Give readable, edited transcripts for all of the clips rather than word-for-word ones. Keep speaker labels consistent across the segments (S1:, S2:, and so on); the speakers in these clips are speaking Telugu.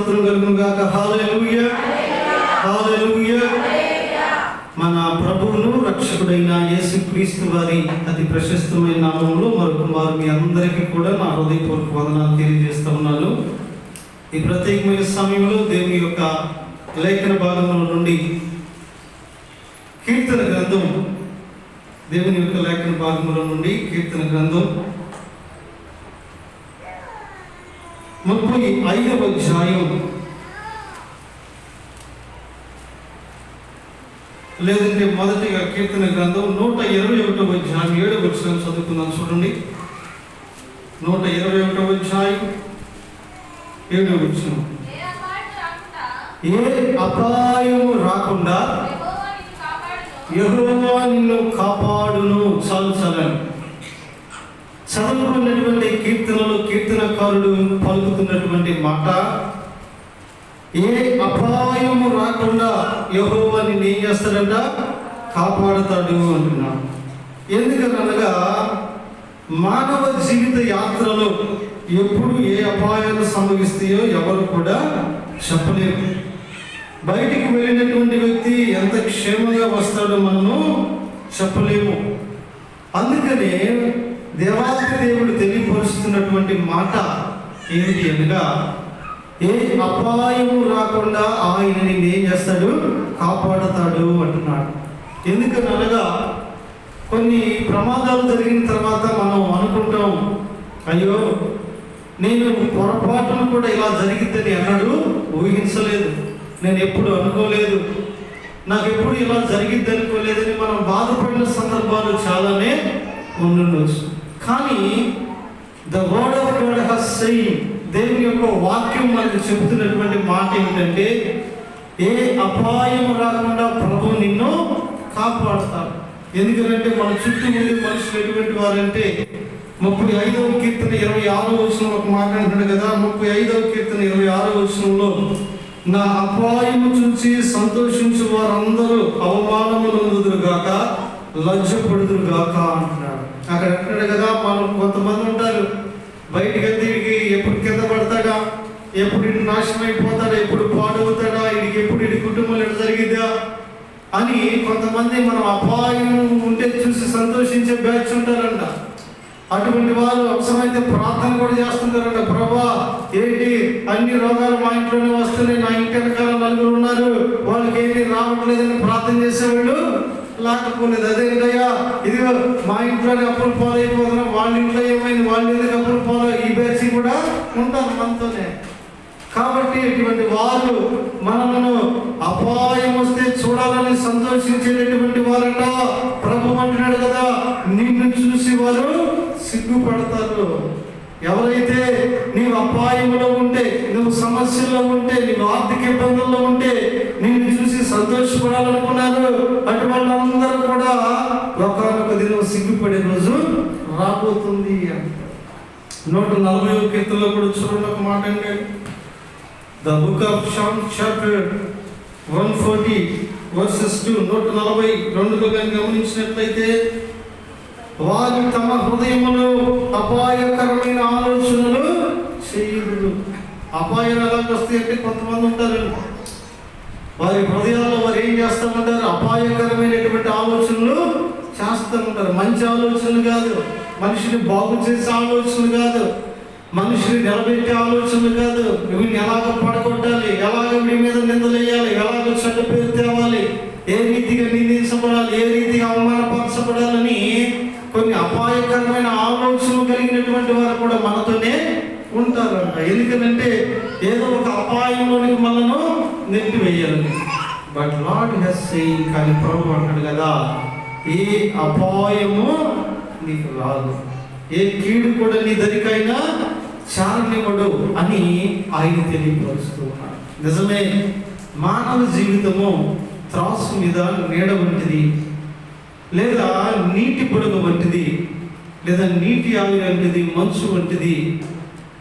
S1: స్తోత్రం కలుగును గాక. హల్లెలూయా, హల్లెలూయా. మన ప్రభువును రక్షకుడైన యేసుక్రీస్తు వారి అతి ప్రశస్తమైన నామంలో మరొకమారు మీ అందరికీ కూడా నా హృదయపూర్వక వందనాలు తెలియజేస్తూ ఉన్నాను. ఈ ప్రత్యేకమైన సమయంలో దేవుని యొక్క లేఖన భాగంలో నుండి కీర్తన గ్రంథం, దేవుని యొక్క లేఖన భాగంలో నుండి కీర్తన గ్రంథం 35వ అధ్యాయం, లేదంటే మొదటిగా కీర్తన గ్రంథం 121వ అధ్యాయం 7వ వచనం చదువుకుందాం. చూడండి, 121వ అధ్యాయం 7వ వచనం. ఏ అపాయము రాకుండా యెహోవా నిన్ను కాపాడును. చాలు చదువుకున్నటువంటి కీర్తనలో కీర్తనకారుడు పలుకుతున్నటువంటి మాట, ఏ అపాయము రాకుండా యెహోవా నిన్ను ఏం చేస్తాడంట? కాపాడుతాడు అంటున్నాడు. ఎందుకనగా మానవ జీవిత యాత్రలో ఎప్పుడు ఏ అపాయాలు సంభవిస్తాయో ఎవరు కూడా చెప్పలేరు. బయటికి వెళ్ళినటువంటి వ్యక్తి ఎంత క్షేమంగా వస్తాడో మనము చెప్పలేము. అందుకనే దేవాది దేవుడు తెలియపరుస్తున్నటువంటి మాట ఏమిటి అనగా, ఏ అపాయము రాకుండా ఆయనని ఏం చేస్తాడు? కాపాడుతాడు అంటున్నాడు. ఎందుకనగా కొన్ని ప్రమాదాలు జరిగిన తర్వాత మనం అనుకుంటాం, అయ్యో నేను పొరపాటును కూడా ఇలా జరిగిద్దని అన్నాడు ఊహించలేదు, నేను ఎప్పుడు అనుకోలేదు, నాకు ఎప్పుడు ఇలా జరిగిద్ది అనుకోలేదని మనం బాధపడిన సందర్భాలు చాలానే ఉండొచ్చు. కానీ the word of God has saying, దేవుని యొక్క వాక్యం మనకు చెబుతున్నటువంటి మాట ఏమిటంటే, ఏ అపాయం రాకుండా ప్రభు నిన్ను కాపాడుతాడు. ఎందుకంటే మన చుట్టూ ఉండే మనుషులు ఎటువంటి వారంటే, 35వ కీర్తన 26వ వచనంలో ఒక మాట అంటున్నాడు కదా. 35వ కీర్తన 26వ వచనంలో, నా అపాయము చూసి సంతోషించు వారందరూ అవమానము నొందుదురుగాక, లజ్జపడుదురుగాక అంటున్నాడు. అక్కడ అంటున్నాడు కదా, మనం కొంతమంది ఉంటారు బయటికి తిరిగి ఎప్పుడు కింద పడతాడా, ఎప్పుడు ఇటు నాశనం అయిపోతాడా, ఎప్పుడు పాడవుతాడా, ఇడికి ఎప్పుడు ఇటు కుటుంబంలో ఎటు జరిగిద్దా అని కొంతమంది మనం అపాయం ఉంటే చూసి సంతోషించే బ్యాచ్ ఉంటారంట. అటువంటి వారు అవసరమైతే ప్రార్థన కూడా చేస్తుంటారంట. ప్రభా, ఏంటి అన్ని రోగాలు మా ఇంట్లోనే వస్తున్నాయి, నా ఇంటి వెనకాల నలుగురు ఉన్నారు, వాళ్ళకి ఏంటి రావట్లేదని ప్రార్థన చేసేవాళ్ళు లేకపోలేదు. అదేంటయ్యా, ఇదిగో మా ఇంట్లోనే అప్పులు పాలైపోతున్నాం, వాళ్ళ ఇంట్లో ఏమైంది, వాళ్ళ ఎందుకు అప్పులు పాలు, ఈ బ్యాచ్ కూడా ఉంటారు మనతోనే. కాబట్టి ఇటువంటి వారు మనలను అపాయం వస్తే చూడాలని సంతోషించేటటువంటి వారట. ప్రభు అంటున్నాడు కదా, నిన్ను చూసి వారు సిగ్గుపడతారు. ఎవరైతే నీవు అపాయంలో ఉంటే, నువ్వు సమస్యల్లో ఉంటే, నీవు ఆర్థిక ఇబ్బందుల్లో ఉంటే నిన్ను చూసి సంతోషపడాలనుకున్నారు, అటువంటి వాళ్ళందరూ కూడా ఒకనొక దినం సిగ్గుపడే రోజు రాబోతుంది అంట. 140వ కీర్తనలో కూడా చూడండి ఒక మాట అంటే, the book of psalms chapter 140 verses 2, 142లో కానీ గమనించినట్లయితే, వారు తమ హృదయములో అపాయకరమైన ఆలోచనలు చేయరు. అపాయాలు ఎలాగ వస్తాయి అంటే, కొంతమంది ఉంటారు వారి హృదయాల్లో వారు ఏం చేస్తూ ఉంటారు? అపాయకరమైనటువంటి ఆలోచనలు చేస్తూ ఉంటారు. మంచి ఆలోచనలు కాదు, మనిషిని బాగు చేసే ఆలోచనలు కాదు, మనిషిని నిలబెట్టే ఆలోచనలు కాదు. వీడిని ఎలాగ పడగొట్టాలి, ఎలాగ వీడి మీద నిందలేయాలి, ఎలాగ చెడ్డ పేరు తేవాలి, ఏ రీతిగా నిందించబడాలి, ఏ రీతిగా అవమానపరచబడాలని కొన్ని అపాయకరమైన ఆలోచనలు కలిగినటువంటి వారు కూడా మనతోనే ఉంటారంట. ఎందుకంటే ఏదో ఒక అపాయంలోనికి మనను నెట్టివేయాలని. బట్ లార్డ్ హస్ సెయింగ్, కానీ ప్రభు అంటాడు కదా, ఏ అపాయము నీకు రాదు, ఏ కీడు కూడా నీ దరికైనా చాలనివ్వడు అని ఆయన తెలియపరుస్తూ ఉన్నాడు. నిజమే, మానవ జీవితము త్రాసు మీద నీడ వంటిది, లేదా నీటి బుడగ వంటిది, లేదా నీటి ఆవిరి వంటిది, మంచు వంటిది.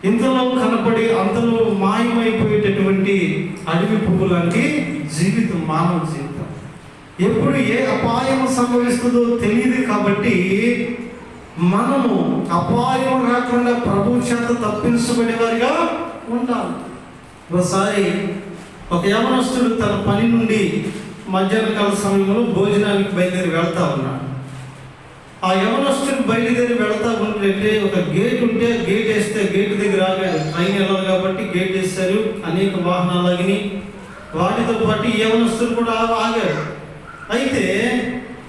S1: ఇంతలో కనపడి అంతలో మాయమైపోయేటటువంటి అడవి పువ్వు లాంటి జీవితం మానవ జీవితం. ఎప్పుడు ఏ అపాయం సంభవిస్తుందో తెలియదు. కాబట్టి మనము అపాయం రాకుండా ప్రభు చేత తప్పించబడేవారిగా ఉండాలి. ఒకసారి ఒక యవనస్తుడు తన పని నుండి మధ్యాహ్న కాల సమయంలో భోజనానికి బయలుదేరి వెళ్తా ఉన్నాడు. ఆ యవనస్తుడు బయలుదేరి వెళ్తా ఉంటే ఒక గేట్ ఉంటే గేట్ వేస్తే గేట్ దగ్గర ఆగాడు. ట్రైన్ వెళ్ళాలి కాబట్టి గేట్ వేస్తారు. అనేక వాహనాలు ఆగినాయి. వాటితో పాటు ఈ యవనస్తుడు కూడా ఆగాడు. అయితే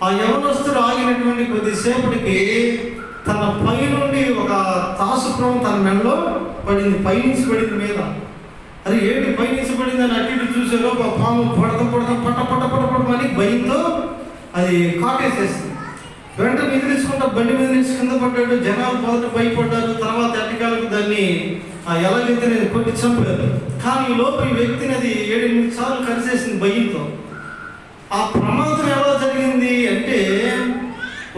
S1: ఆ యవనస్తుడు ఆగినటువంటి కొద్దిసేపటికి తన పై నుండి ఒక తాసుప్రం తన మెడలో పడింది. పైనుంచి పడింది మీద. అది ఏంటి పైనుంచి పడింది అని అటు ఇటు చూసేలో ఒక పాము పడమని భయంతో అది కాటేసేసింది. వెంటనే ఎదిరించుకుంటా బండి మీద నుంచి కింద పడ్డాడు. జనాలు మొదట భయపడ్డారు. తర్వాత అడ్డకాలకు దాన్ని ఎలాగైతే నేను కొట్టి చంపారు. కానీ ఈ లోపు ఈ వ్యక్తిని అది 7-8 సార్లు కరిసేసింది భయంతో. ఆ ప్రమాదం ఎలా జరిగింది అంటే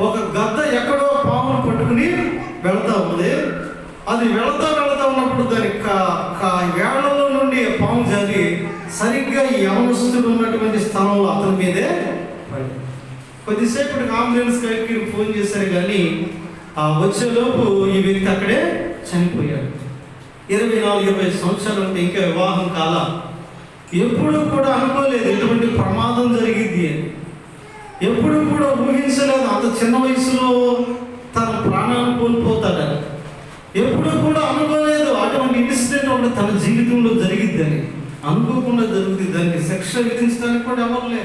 S1: ఒక గద్ద ఎక్కడో పామును పట్టుకుని వెళ్తా ఉంది. అది వెళ్తా ఉన్నప్పుడు దాని వేళ్లలో నుండి పాము జారి సరిగ్గా ఈ యవనస్తుడు ఉన్నటువంటి స్థలంలో అతని మీదే పడింది. కొద్దిసేపటికి అంబులెన్స్ గారికి ఫోన్ చేశారు. కానీ ఆ వచ్చేలోపు ఈ వ్యక్తి అక్కడే చనిపోయాడు. 24-25 సంవత్సరాలు అంటే ఇంకా వివాహం కాల. ఎప్పుడు కూడా అనుకోలేదు ఎటువంటి ప్రమాదం జరిగింది అని. ఎప్పుడు కూడా ఊహించలేదు అంత చిన్న వయసులో తన ప్రాణాన్ని కోల్పోతాడని. ఎప్పుడు కూడా అనుకోలేదు అటువంటి ఇన్సిడెంట్ ఒకటి తన జీవితంలో జరిగిద్దని. అనుకోకుండా జరుగుతుంది. దానికి శిక్ష విధించడానికి కూడా ఎవరులే.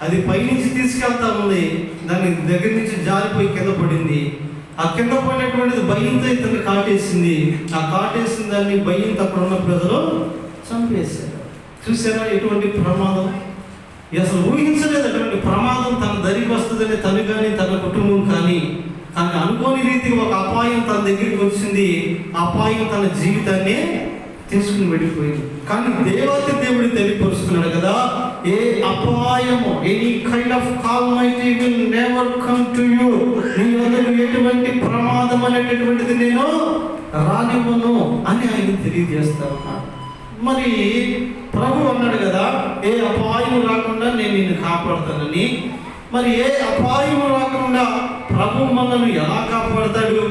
S1: అది పైనుంచి తీసుకెళ్తా ఉంది. దాని దగ్గర నుంచి జారిపోయి కింద పడింది. ఆ కింద పడినటువంటిది భయంతో ఇతన్ని కాటేసింది. ఆ కాటేసిన దాన్ని భయంతో అక్కడ ఉన్న ప్రజలు చంపేశారు. చూసారా ఎటువంటి ప్రమాదం? అసలు ఊహించలేదు అటువంటి ప్రమాదం తన దరికి వస్తుందని తను కానీ తన కుటుంబం కానీ. కానీ అనుకోని రీతికి ఒక అపాయం తన దగ్గరికి వచ్చింది. అపాయం తన జీవితాన్ని తీసుకుని వెళ్ళిపోయింది. కానీ దేవాతి దేవుడు తెలియపరుస్తున్నాడు కదా, ఏ అపాయము, any kind of calamity will never come to you. నీ వద్దకు ఎటువంటి ప్రమాదం అనేటటువంటిది నేను రానివ్వను అని ఆయన తెలియజేస్తా ఉన్నాడు. మరి ప్రభు అన్నాడు కదా, ఏ అపాయం రాకుండా నేను నిన్ను కాపాడుతానని. మరి ఏ అపాయం రాకుండా ప్రభు మనల్ని ఎలా కాపాడతాడు?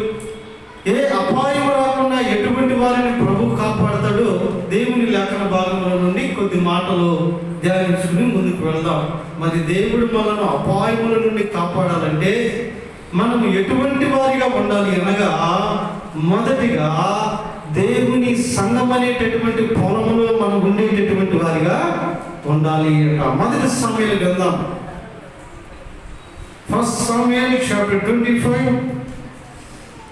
S1: ఏ అపాయం రాకుండా ఎటువంటి వారిని ప్రభు కాపాడతాడు? దేవుని లేఖన భాగంలో నుండి కొద్ది మాటలు ధ్యానించుకుని ముందుకు వెళ్దాం. మరి దేవుడు మనను అపాయముల నుండి కాపాడాలంటే మనం ఎటువంటి వారిగా ఉండాలి అనగా, మొదటిగా దేవుని సంఘం అనేటటువంటి పొలంలో మనం ఉండేటటువంటి వారిగా ఉండాలి. మొదటి సమయాలు గ్రంథం 1 Samuel chapter 25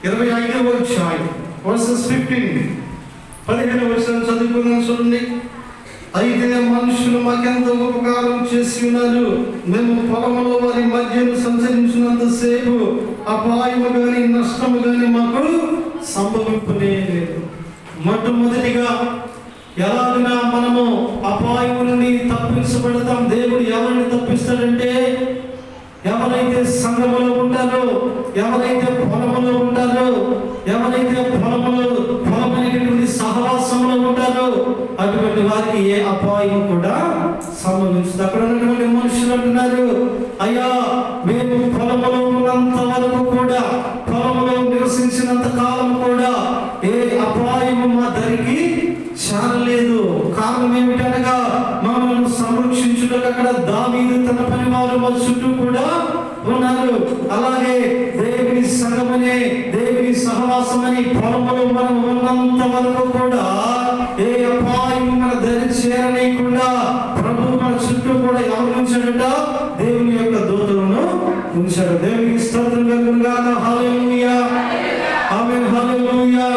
S1: 25వ అధ్యాయం verses 15వ వచనం చదువుకుందాం. చూడండి. అయితే మనుషులు మాకెంతో ఉపకారం చేసి ఉన్నారు. మేము పొలంలో వారి మధ్యను సంచరించినంతసేపు అపాయము కానీ నష్టము కానీ మాకు సంభవింపనే లేదు. మొట్టమొదటిగా ఎలాగైనా మనము అపాయము నుండి తప్పించబడతాం. దేవుడు ఎవరిని తప్పిస్తాడంటే, ఎవరైతే సంఘములో ఉంటారో, ఎవరైతే పొలములో ఉంటారో, ఎవరైతే పొలమైనటువంటి సహవాసంలో ఉంటారో అటువంటి వారికి ఏ అపాయం కూడా సంభవించదు. అక్కడ ఉన్నటువంటి మనుషులు అంటున్నారు, అయ్యా మేము పొలములో ఉన్నంత వరకు కూడా, పొలములో నివసించినంత కాలం కూడా ఏ అపాయము మా దరికి చేరలేదు. కారణం ఏమిటనగా మమ్మల్ని సంరక్షించుటకు అక్కడ దావీదు తన పనివారు మా చుట్టూ కూడా ఉన్నారు. అలాగే దేవుని సంఘమనే, దేవుని సహవాసమని పొలములో మనం ఉన్నంత వరకు కూడా ఏ అపాయం మన దరి చేరనీయకుండా ప్రభు మన చుట్టూ కూడా ఎవరు ఉంచాడట? దేవుని యొక్క దూతలను ఉంచాడు. దేవునికి స్తోత్రం కలుగునుగాక. హల్లెలూయా, ఆమేన్, హల్లెలూయా.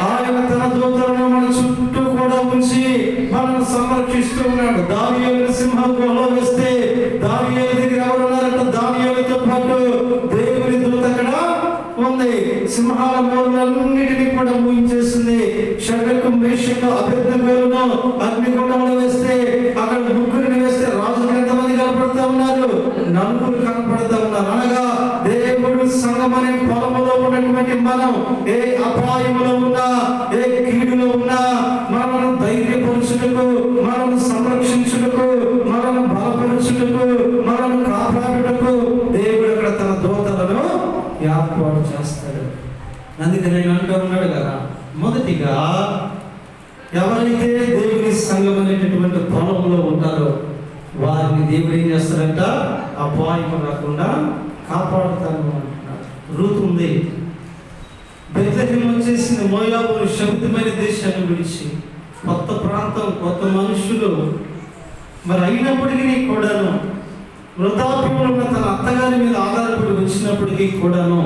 S1: ఆయన తన దూతలను మన చుట్టూ కూడా ఉంచి మనల్ని సంరక్షిస్తూ ఉన్నాడు. దానియేలు సింహం గుహలో వేస్తే దానియేలు దగ్గర ఎవరున్నారంట? దానియేలుతో పాటు దేవుని దూత అక్కడ ఉంది. సింహాల మూలన్నిటినీ కూడా మూయించేసింది. షడ్రకు, మేషకు, అబేద్నెగోలను అగ్నిగుండంలో వేస్తే అక్కడ ముగ్గురిని వేస్తే రాజుకు ఎంతమంది కనపడతా ఉన్నారు? 4 కనపడతా ఉన్నారు. అనగా దేవుడు సంఘం అనే పొలములో ఉన్నటువంటి మనం ఏ అపాయములో ఉన్నా, ఏ కీడులో ఉన్నా మనల్ని ధైర్యపరుచుటకు, మనల్ని సంరక్షించుటకు, మనల్ని బలపరుచుటకు, మనల్ని కాపాడుటకు దేవుడు అక్కడ తన దూతలను ఏర్పాటు చేస్తాడు. అందుకని ఆయన అంటూ ఉన్నాడు కదా, మొదటిగా ఎవరైతే దేవుని సంఘం అనేటటువంటి పొలంలో ఉంటారో వారిని దేవుడు ఏం చేస్తారంట? అపాయం రాకుండా కాపాడుతాను అంటున్నాడు. రూతు ఉంది, బెత్లెహేము వచ్చేసింది, మోయాబు శబ్దమైన దేశాన్ని విడిచి కొత్త ప్రాంతం, కొత్త మనుషులు. మరి అయినప్పటికీ కూడాను వృద్ధాప్యంలో ఉన్న తన అత్తగారి మీద ఆధారపడి వచ్చినప్పటికీ కూడాను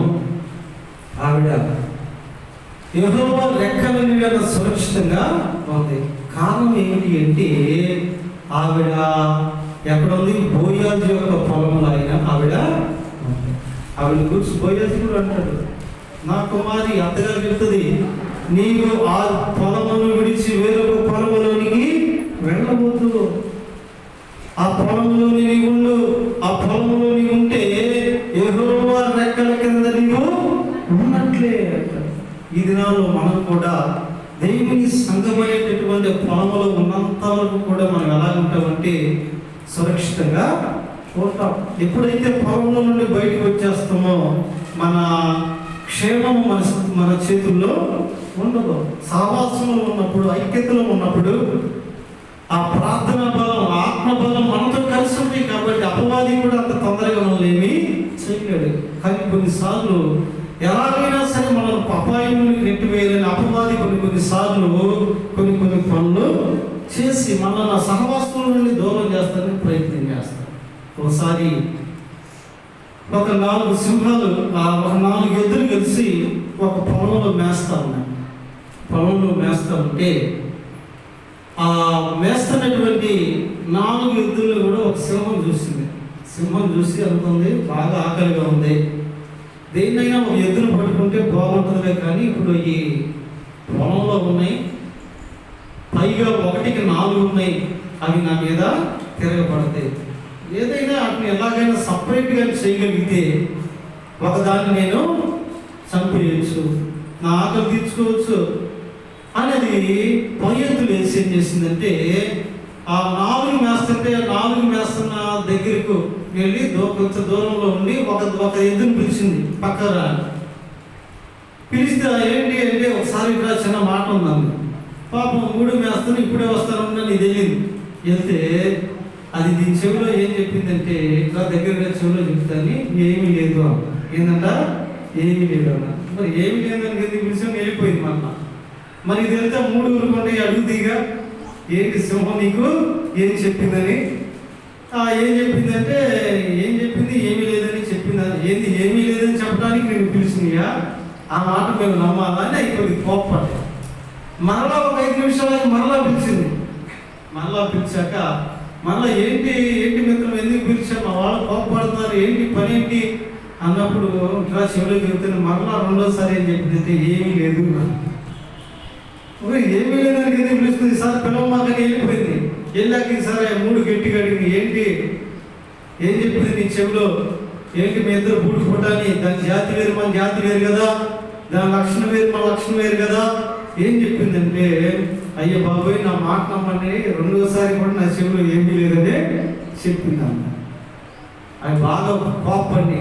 S1: ఆవిడ యెహోవా రెక్కల నీడన సురక్షితంగా ఉంది. కారణం ఏమిటి అంటే ఆవిడ ఎక్కడ ఉంది? బోయాజు యొక్క పొలంలో అయినా ఆవిడ గురించి బోయాజు కూడా అంటాడు, నా కుమారి అత్తగారు చెప్తుంది, నీవు ఆ పొలమును విడిచి వేరొక పొలములోనికి వెళ్ళవద్దు, ఆ పొలంలోని నీవు ఉండు, ఆ పొలంలో నీవు ఉంటే యెహోవా రెక్కల కింద నీవు ఉన్నట్లే. ఈ దినాల్లో మనం కూడా దేవుని సంఘమైనటువంటి పొలంలో ఉన్నంత వరకు కూడా మనం ఎలా ఉంటామంటే సురక్షితంగా ఉంటాం. ఎప్పుడైతే పొలంలో నుండి బయటకు వచ్చేస్తామో మన క్షేమము మన చేతుల్లో ఉండదు. సహవాసంలో ఉన్నప్పుడు, ఐక్యతలో ఉన్నప్పుడు ఆ ప్రార్థన బలం, ఆత్మబలం మనతో కలిసి ఉంది కాబట్టి అపవాది కూడా అంత తొందరగా మనల్ని ఏమీ చేయలేడు. కానీ కొన్నిసార్లు ఎలాగైనా సరే మనం అపాయం నెట్టివేయాలని అపవాది కొన్నిసార్లు కొన్ని పనులు చేసి మనల్ని సహవాసం నుండి దూరం చేస్తానికి ప్రయత్నం చేస్తాం. ఒకసారి ఒక 4 సింహాలు, ఒక 4 ఎద్దులు కలిసి ఒక పొలంలో మేస్తా ఉన్నాయి. పొలంలో మేస్తా ఉంటే ఆ మేస్తున్నటువంటి 4 ఎద్దులను కూడా ఒక సింహం చూసింది. సింహం చూసి అనుకుంది, బాగా ఆకలిగా ఉంది, దేన్నైనా ఒక ఎద్దును పట్టుకుంటే బాగుంటుందిలే, కానీ ఇప్పుడు ఈ పొలంలో ఉన్నాయి, పైగా 1కి 4 ఉన్నాయి, అవి నా మీద తిరగబడతాయి, ఏదైనా వాటిని ఎలాగైనా సపరేట్గా చేయగలిగితే ఒకదాన్ని నేను చంపేయచ్చు, నా ఆకలి తీర్చుకోవచ్చు అనేది పయ్యెత్తులు వేసి ఏం చేసిందంటే ఆ 4 మేస్తుంటే 4 మేస్తున్న దగ్గరకు వెళ్ళి కొంచెం దూరంలో ఉండి ఒక ఎద్దును పిలిచింది, పక్కన పిలిస్తే ఏంటి అంటే ఒకసారి ఇక్కడ చిన్న మాట ఉందండి, పాపం 3 మేస్తాను ఇప్పుడే వస్తానని నీకు తెలియదు. వెళ్తే అది దీని చెవిలో ఏం చెప్పిందంటే ఇట్లా దగ్గరగా చెవిలో చెప్తాను, ఏమీ లేదు అన్న. ఏంటంట? ఏమీ లేదు అన్న. మరి ఏమీ లేదని ఎందుకు పిలిచాం? వెళ్ళిపోయింది మళ్ళా. మరి ఇది వెళ్తే 3 ఊరుకుంటే అడుగుతీగా, ఏంటి సింహం నీకు ఏం చెప్పిందని? ఏం చెప్పిందంటే ఏం చెప్పింది? ఏమీ లేదని చెప్పిందని. ఏంది ఏమీ లేదని చెప్పడానికి నేను పిలిచిందిగా, ఆ మాట మేము నమ్మాలా అని అయిపోయింది, కోప్పడ్డా. మరలా ఒక 5 నిమిషాలు మరలా పిలిచింది. మరలా పిలిచాక మరలా ఏంటి మిత్రం ఎందుకు పిలిచారు, మా వాళ్ళు కోప్పడుతున్నారు, ఏంటి పని ఏంటి అన్నప్పుడు ఇట్లా చెవులో చెబుతాను. మరలా 2వ ఏం చెప్పిందంటే ఏమీ లేదు. ఏమీ లేదని ఎందుకు పిలుస్తుంది? సార్ పిలవమాకని వెళ్ళిపోయింది. వెళ్ళాక ఈసారి 3 గట్టిగా అడిగింది, ఏంటి ఏం చెప్పింది నీ చెవిలో? ఏంటి మీ ఇద్దరు బూటు పుట్టాని, దాని జాతి వేరు మన జాతి వేరు కదా, దాని లక్షణం వేరు మన లక్షణం వేరు కదా. ఏం చెప్పిందంటే, అయ్యో బాబోయ్ నా మాట నమ్మని 2వసారి కూడా నా చెవిలో ఏమీ లేదని చెప్పింది అన్న. అది బాగా కోపండి,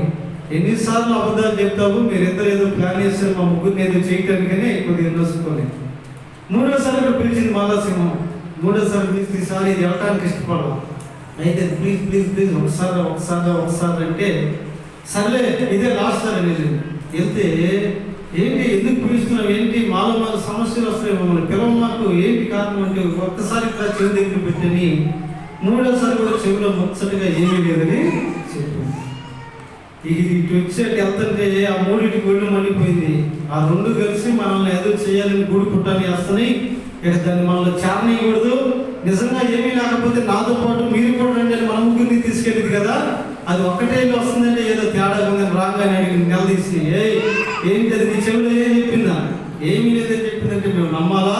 S1: ఎన్నిసార్లు అబద్ధాలు చెప్తావు, మీరిద్దరు ఏదో ప్లాన్ చేస్తారు మా ముగ్గురిని ఏదో చేయటానికనే కొద్దిగా నొచ్చుకోలేదు. 3వసారి కూడా పిలిచింది మళ్ళా సింహం. 3వసారి పిలిచి ఈసారి ఇది వెళ్ళటానికి ఇష్టపడదు. అయితే ప్లీజ్ ప్లీజ్ ప్లీజ్ ఒకసారి అంటే సర్లే ఇదే లాస్ట్ సార్ అని వెళ్తే, ఏంటి ఎందుకు పిలుస్తున్నావు, ఏంటి మాలో సమస్యలు వస్తాయి, మమ్మల్ని పిలవ మాకు ఏంటి కారణం అంటే ఒక్కసారి ఇట్లా చెవి దగ్గర పెట్టని 3వసారి కూడా చెవిలో ముచ్చటగా ఏమీ లేదని చెప్పింది. ఇది ఇటు వచ్చేటి వెళ్తుంటే ఆ 3టికి ఒళ్ళు మండిపోయింది. ఆ 2 కలిసి మనల్ని ఏదో చేయాలని గూడు పుట్టాలని వేస్తున్నాయి. ఇక దాన్ని మనల్ని చేరనీయకూడదు, నిజంగా ఏమీ లేకపోతే నాతో పాటు మీరు కూడా రండి అని మన ముగ్గురిని తీసుకెళ్ళింది కదా, అది ఒక్కటే వస్తుందంటే ఏదో తేడా ఉందని రాగానే అడిగి నిలదీసి, ఏంటి అది నీ చెవిలో ఏం చెప్పిందా? ఏమీ లేదని చెప్పిందంటే మేము నమ్మాలా?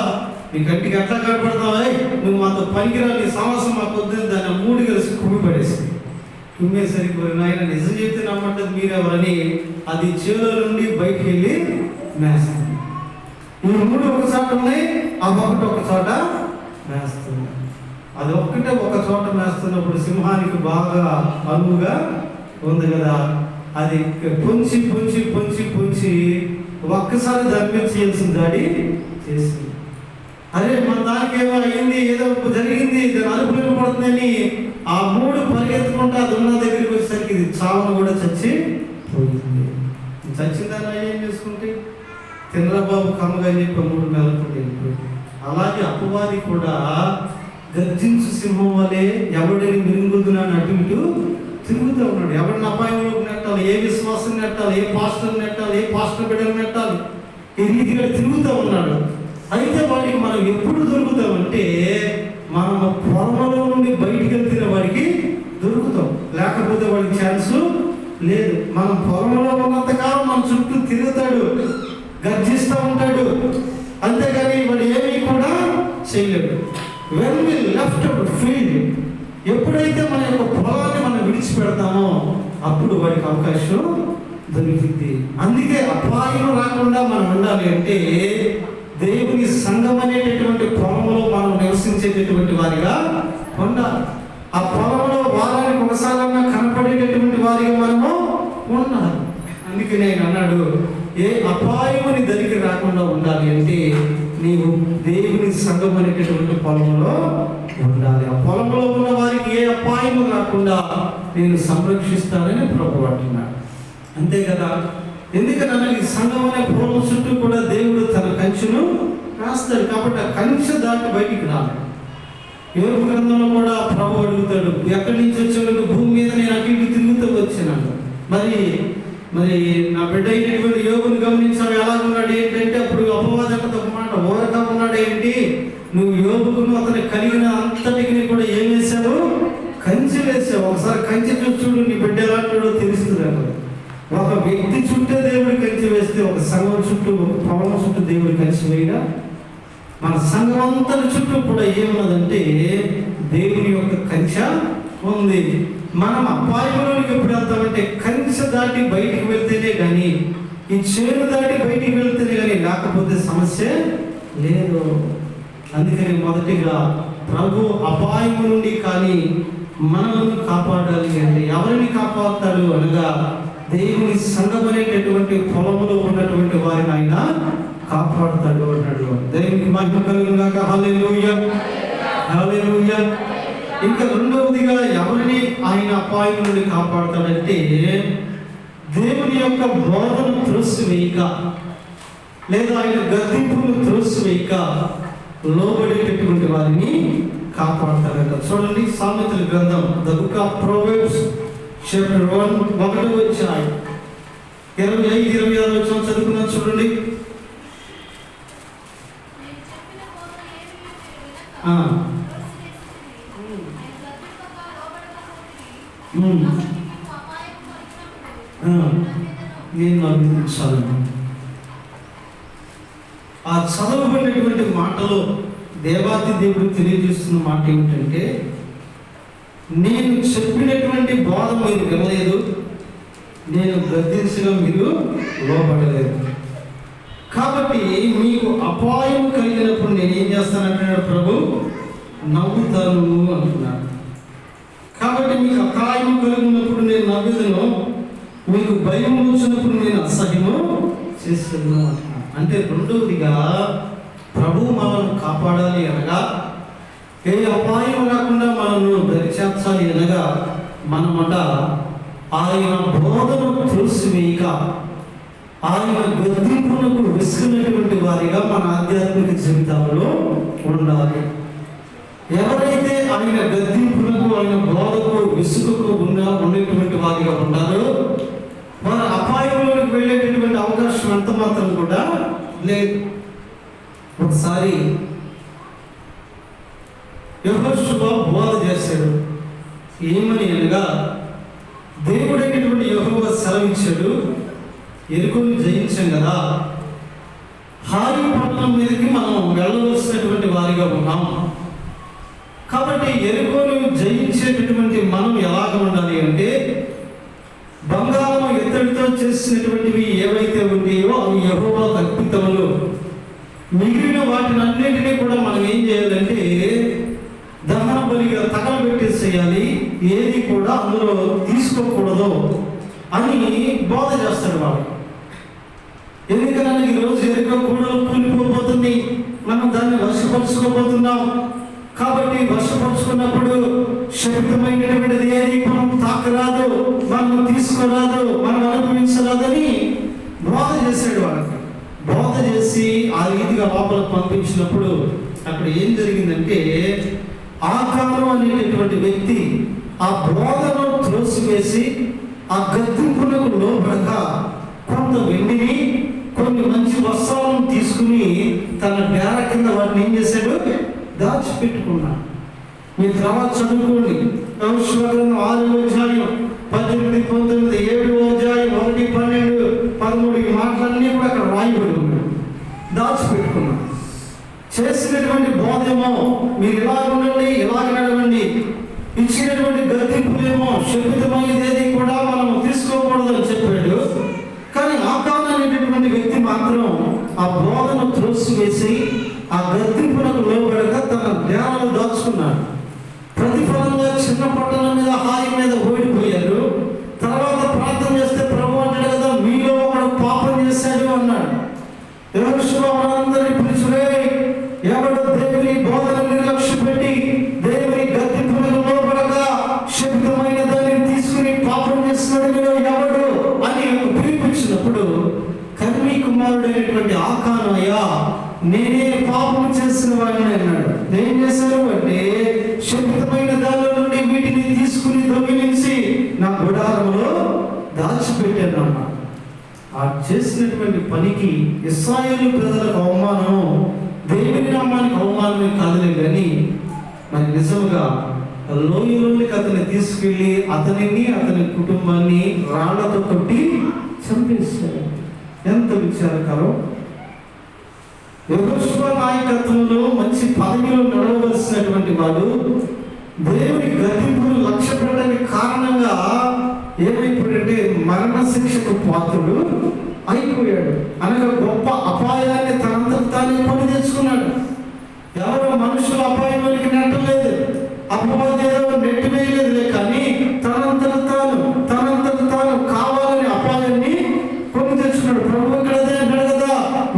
S1: నీ కంటికి ఎట్లా కనపడతావా, నువ్వు మాతో పనికిరా, నీ సమస్య మాకు వద్దని దాన్ని 3 కలిసి కుమ్మి పడేసి తుమ్మేసరికి నాయన నిజం చెప్తే నమ్మంటది మీరెవరని అది చెవిలో నుండి బయటికి వెళ్ళి మేస్తుంది. ఈ 3 ఒక చోట ఉన్నాయి, ఆ 1 ఒక చోట మేస్తుంది. అది ఒక్కటే ఒక చోట మేస్తున్నప్పుడు సింహానికి బాగా అనువుగా ఉంది కదా, అది పొంచి పొంచి పొంచి పొంచి ఒక్కసారి దాని మీద చేయాల్సిన దాడి చేసింది. అరే మన దానికి ఏమో అయింది, ఏదో జరిగింది, అరుపులు పడుతుందని ఆ 3 పరిగెత్తుకుంటూ అది ఉన్న దగ్గరికి వచ్చేసరికి ఇది చావును కూడా చచ్చి పోయింది. చచ్చిందని ఏం చేసుకుంటే తిన్నరా బాబు కమ్మగా అని చెప్పి 3 నెలలకు వెళ్ళిపోయింది. అలాగే అపవాది కూడా గర్జించు సింహం వలె ఎవడిని మిరుగుతున్నాను అటు ఇటు తిరుగుతూ ఉన్నాడు. ఎవరిని అపాయంలోకి నెట్టాలి, ఏ విశ్వాసం నెట్టాలి, ఏ పాస్టర్ నెట్టాలి, ఏ పాస్టర్ బిడ్డలు నెట్టాలి, ఈ రీతిగా తిరుగుతూ ఉన్నాడు. అయితే వాడికి మనం ఎప్పుడు దొరుకుతామంటే మనం పొలంలో నుండి బయటికి వెళ్తున్న వాడికి దొరుకుతాం, లేకపోతే వాడికి ఛాన్సు లేదు. మనం పొలంలో ఉన్నంతకాలం మన చుట్టూ తిరుగుతాడు, గర్జిస్తూ ఉంటాడు, అంతేగాని వాడు ఏమీ కూడా చేయలేడు. When we left our field, ఎప్పుడైతే మన యొక్క పొలాన్ని మనం విడిచిపెడతామో అప్పుడు వాడికి అవకాశం దొరికింది. అందుకే అపాయం రాకుండా మనం ఉండాలి అంటే దేవుని సంఘం అనేటటువంటి పొలంలో మనం నివసించేటటువంటి వారిగా ఉండాలి. ఆ పొలంలో వారానికి ఒకసారైనా కనపడేటటువంటి వారిగా మనము ఉండాలి. అందుకే నేను అన్నాడు, ఏ అపాయముని దరికి రాకుండా ఉండాలి అంటే నీవు దేవుని సంఘం అనేటటువంటి పొలంలో ఉండాలి. ఆ పొలంలో ఉన్న వారికి ఏ అపాయము రాకుండా నేను సంరక్షిస్తానని ప్రభువు అంటున్నాడు. అంతే కదా. ఎందుకన్నా ఈ సంఘం అనే పొలం చుట్టూ కూడా దేవుడు తన కంచెను రాస్తాడు. కాబట్టి ఆ కంచె దాటి బయటికి రాలేదు. యోబు గ్రంథంలో కూడా ప్రభు అడుగుతాడు, ఎక్కడి నుంచి వచ్చాడు? భూమి మీద నేను అటు ఇటు తిరుగుతూ వచ్చినాను. మరి నా బిడ్డ అయినటువంటి యోబుని గమనించావు, ఎలా ఉన్నాడు ఏంటంటే అప్పుడు అపవాదకత ఒక మాట ఓరగా ఉన్నాడు ఏంటి, నువ్వు యోబుకును అతను కలిగిన అంతటికి కూడా ఏం వేశావు? కంచె వేసావు. ఒకసారి కంచె చూడు, నీ బిడ్డ ఎలాంటివాడో తెలుస్తుంది అక్కడ. ఒక వ్యక్తి చుట్టూ దేవుడి కంచె వేస్తే ఒక సంఘం చుట్టూ, ఒక పొలం చుట్టూ దేవుడి కంచె వేయగా మన సంఘం అంతటి చుట్టూ కూడా ఏమున్నదంటే దేవుని యొక్క కంచె ఉంది. మనం అపాయంలోనికి ఎప్పుడు వెళ్తామంటే కంచె దాటి బయటికి వెళ్తేనే కానీ, ఈ చేను దాటి బయటికి వెళ్తేనే కానీ, లేకపోతే సమస్య లేదు. అందుకని మొదటిగా ప్రభు అపాయము నుండి కానీ మనల్ని కాపాడాలి అంటే ఎవరిని కాపాడుతాడు అనగా దేవుని సంఘం అనేటటువంటి పొలంలో ఉన్నటువంటి వారిని ఆయన కాపాడుతాడు అన్నాడు. దేవునికి మహిమ కలుగును గాక. హల్లెలూయా, హల్లెలూయా. ఇంకా రెండవదిగా ఎవరిని ఆయన అపాయం నుండి కాపాడుతాడంటే దేవుని యొక్క బోధను త్రోసివేయక లేదా ఆయన గద్దింపును త్రోసివేయక లోబడేటటువంటి వారిని కాపాడుతాడట. చూడండి సామెతల గ్రంథం the book of Proverbs chapter 1 1వ అధ్యాయం 25-26 వచనం చదువుకున్నాం. చూడండి. నేను అభినందించాలి. ఆ చదవబడినటువంటి మాటలో దేవాది దేవుడు తెలియజేస్తున్న మాట ఏమిటంటే, నేను చెప్పినటువంటి బోధ మీరు వినలేదు, నేను గద్దించగా మీరు లోబడలేదు. కాబట్టి మీకు అపాయం కలిగినప్పుడు నేను ఏం చేస్తానంటున్నాడు ప్రభు? నవ్వుతాను అంటున్నాడు. కాబట్టి మీకు అపాయం కలిగినప్పుడు నేను నవ్వుతాను, మీకు భయం వచ్చినప్పుడు నేను అసహ్యము చేస్తాను అంటున్నాను. అంటే రెండవదిగా ప్రభు మనల్ని కాపాడాలి అనగా, ఏ అపాయం రాకుండా మనల్ని దరిచేర్చాలి అనగా మనమట ఆయన బోధను త్రోసివేయక ఆయన గద్దింపునకు విసుకున్నటువంటి వారిగా మన ఆధ్యాత్మిక జీవితంలో ఉండాలి. ఎవరైతే ఆయన గద్దింపునకు ఆయన బోధకు విసుగుకు ఉన్నటువంటి వారిగా ఉన్నారో వారు అపాయంలోకి వెళ్ళేటటువంటి అవకాశం ఎంత మాత్రం కూడా లేదు. ఒకసారి యెహోషువ బోధ చేశాడు. ఏమని అనగా, దేవుడైనటువంటి యెహోవా సెలవిచ్చాడు, ఎరుకను జయించాం కదా, హాయి పట్టణం మీదకి మనం వెళ్ళవలసినటువంటి వారిగా ఉన్నాం. కాబట్టి ఎరుకను జయించేటటువంటి మనం ఎలాగ ఉండాలి అంటే, బంగారం ఇత్తడితో చేసినటువంటివి ఏవైతే ఉన్నాయో అవి యెహోవా అర్పితములు. మిగిలిన వాటిని అన్నింటినీ కూడా మనం ఏం చేయాలంటే దహన బలిగా తగలబెట్టేసేయాలి, ఏది కూడా అందులో తీసుకోకూడదు అని బోధ చేస్తాడు వాడు. ఎందుకన్నా ఈరోజు ఎరుక కూడా కూలిపోతుంది, మనం దాన్ని వశపరుచుకోబోతున్నాం. కాబట్టి వశపరుచుకున్నప్పుడు శబ్దమైనటువంటిది ఏది మనం తాకరాదు, మనం తీసుకోరాదు, మనం అనుభవించరాదని బోధ చేశాడు. వాళ్ళకి బోధ చేసి ఆ రీతిగా లోపలికి పంపించినప్పుడు అక్కడ ఏం జరిగిందంటే, ఆకాను అనేటటువంటి వ్యక్తి ఆ బోధను త్రోసివేసి ఆ గద్దింపులకు లోబడక కొంత వెండిని, కొన్ని మంచి వస్త్రాలను తీసుకుని తన డేర కింద వాటిని ఏం చేశాడు, దాచిపెట్టుకున్నాడు. మీరు తర్వాత చదువుకోండి. యెహోషువ గ్రంథం 6వ అధ్యాయం 18, 19, 7వ అధ్యాయం 1, 12, 13 ఈ మాటలన్నీ కూడా అక్కడ రాయబడి ఉన్నాయి. దాచిపెట్టుకున్నాడు. చేసినటువంటి బోధేమో మీరు ఇలాగ ఉండండి, ఇలాగ నడవండి, ఇచ్చినటువంటి గద్దింపులేమో శపితమైనది కూడా మనం తీసుకోకూడదు అని చెప్పాడు. కానీ ఆకాను అనేటటువంటి వ్యక్తి మాత్రం ఆ బోధను త్రోసివేసి ఆ గద్దింపునకు లోబడక తన జ్ఞానాలు దాచుకున్నాడు. ప్రతిఫలంగా చిన్న పట్టణం మీద, హాయి మీద ఓడిపోయారు. తర్వాత ప్రార్థన చేస్తే ప్రభు అంటాడు కదా, మీలో ఒకడు పాపం చేశాడు అన్నాడు. యెహోషువ వారందరినీ పిలిచి, ఎవడు దేవుని బోధన నిర్లక్ష్య పెట్టి దేవుని గద్దింపులకు లోబడక శబ్దమైన దాన్ని తీసుకుని పాపం చేస్తున్నాడు ఎవడు అని పిలిపించినప్పుడు, కర్మీ కుమారుడైనటువంటి ఆకాను, అయ్యా నేనే పాపం చేసిన వాడిని అన్నాడు. ఏం చేశారు అంటే, శబ్దమైన దానిలో నుండి వీటిని తీసుకుని దొంగిలించి నా గుడారంలో దాచిపెట్టాను అన్నాడు. ఆ చేసినటువంటి పనికి ఇశ్రాయేలు ప్రజలకు అవమానం, దేవుని నామానికి అవమానమే కాదులే కానీ మరి నిజంగా లోయలోనికి అతన్ని తీసుకెళ్ళి అతనిని, అతని కుటుంబాన్ని రాళ్లతో కొట్టి చంపేశారు. ఎంత విచారకరం. యెహోషువ నాయకత్వంలో మంచి పదవిలో నడవలసినటువంటి వాడు దేవుని గద్దింపును లక్ష్య పెట్టడానికి కారణంగా ఏమైపోయాడంటే మరణ శిక్షకు పాత్రుడు అయిపోయాడు. అనగా గొప్ప అపాయాన్ని తనంతట తానే కొని తెచ్చుకున్నాడు. ఎవరో మనుషులు అపాయంలోనికి నెట్టలేదు, అపవాది ఏదో నెట్టివేయలేదు, కానీ తనంతట తాను కావాలని అపాయాన్ని కొని తెచ్చుకున్నాడు. ప్రభు ఇక్కడ అదే అంటాడు కదా,